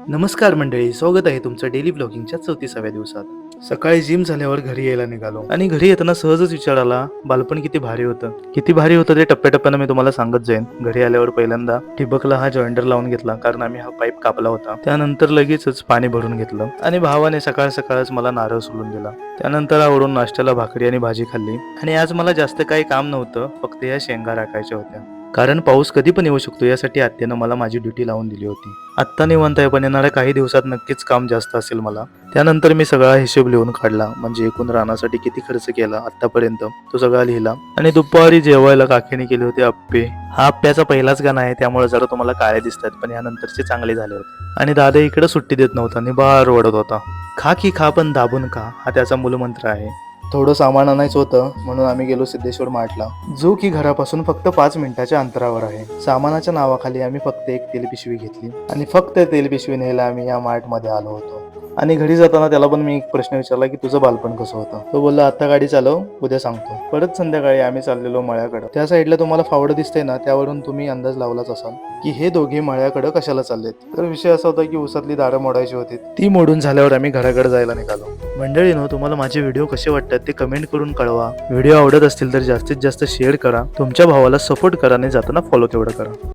नमस्कार मंडळी, स्वागत आहे तुमचं डेली ब्लॉगिंगच्या 34व्या दिवसात. सकाळी जिम झाल्यावर घरी यायला निघालो आणि घरी येताना सहजच विचार आला, बालपण किती भारी होतं. किती भारी होतं ते टप्प्याटप्प्यानं मी तुम्हाला सांगत जाईन. घरी आल्यावर पहिल्यांदा ठिबकला हा जॉइंटर लावून घेतला, कारण आम्ही हा पाईप कापला होता. त्यानंतर लगेचच पाणी भरून घेतलं आणि भावाने सकाळ सकाळच मला नारळ सोडून दिला. त्यानंतर आवरून नाश्त्याला भाकरी आणि भाजी खाल्ली आणि आज मला जास्त काही काम नव्हतं, फक्त या शेंगा राखायच्या होत्या. कारण पाऊस कधी पण येऊ शकतो, यासाठी आत्यानं मला माझी ड्युटी लावून दिली होती. आत्ता निवांत आहे, पण येणाऱ्या काही दिवसात नक्कीच काम जास्त असेल मला. त्यानंतर मी सगळा हिशोब लिहून काढला, म्हणजे एकूण रानासाठी किती खर्च केला आतापर्यंत तो सगळा लिहिला. आणि दुपारी जेवायला काकीने केले होते अप्पे. हा अप्प्याचा पहिलाच गाणं आहे, त्यामुळे जरा तुम्हाला काळे दिसतात, पण यानंतरचे चांगले झाले होते. आणि दादा इकडे सुट्टी देत नव्हता, निबार ओढत होता. खा की खा, पण दाबून खा, हा त्याचा मूलमंत्र आहे. थोडं सामान आणायचं होतं, म्हणून आम्ही गेलो सिद्धेश्वर मार्टला, जो की घरापासून फक्त 5 मिनिटाच्या अंतरावर आहे. सामानाच्या नावाखाली आम्ही फक्त एक तेल पिशवी घेतली आणि फक्त तेल पिशवी न्यायला आम्ही या मार्ट मध्ये आलो होतो. आणि घरी जाताना त्याला पण मी एक प्रश्न विचारला की तुझं बालपण कसं होतं. तो बोलला, आता गाडी चालव, उद्या सांगतो. परत संध्याकाळी आम्ही चाललेलो मळ्याकडे. त्या साईडला तुम्हाला फावडं दिसतंय ना, त्यावरून तुम्ही अंदाज लावलाच असाल की हे दोघे मळ्याकडे कशाला चाललेत. तर विषय असा होता की उसातली दारं मोडायची होती. ती मोडून झाल्यावर आम्ही घराकडे जायला निघालो. मंडळीनो, तुम्हाला माझे व्हिडिओ कसे वाटतात ते कमेंट करून कळवा. व्हिडिओ आवडत असतील तर जास्तीत जास्त शेअर करा, तुमच्या भावाला सपोर्ट करा आणि जाताना फॉलो तेवढं करा.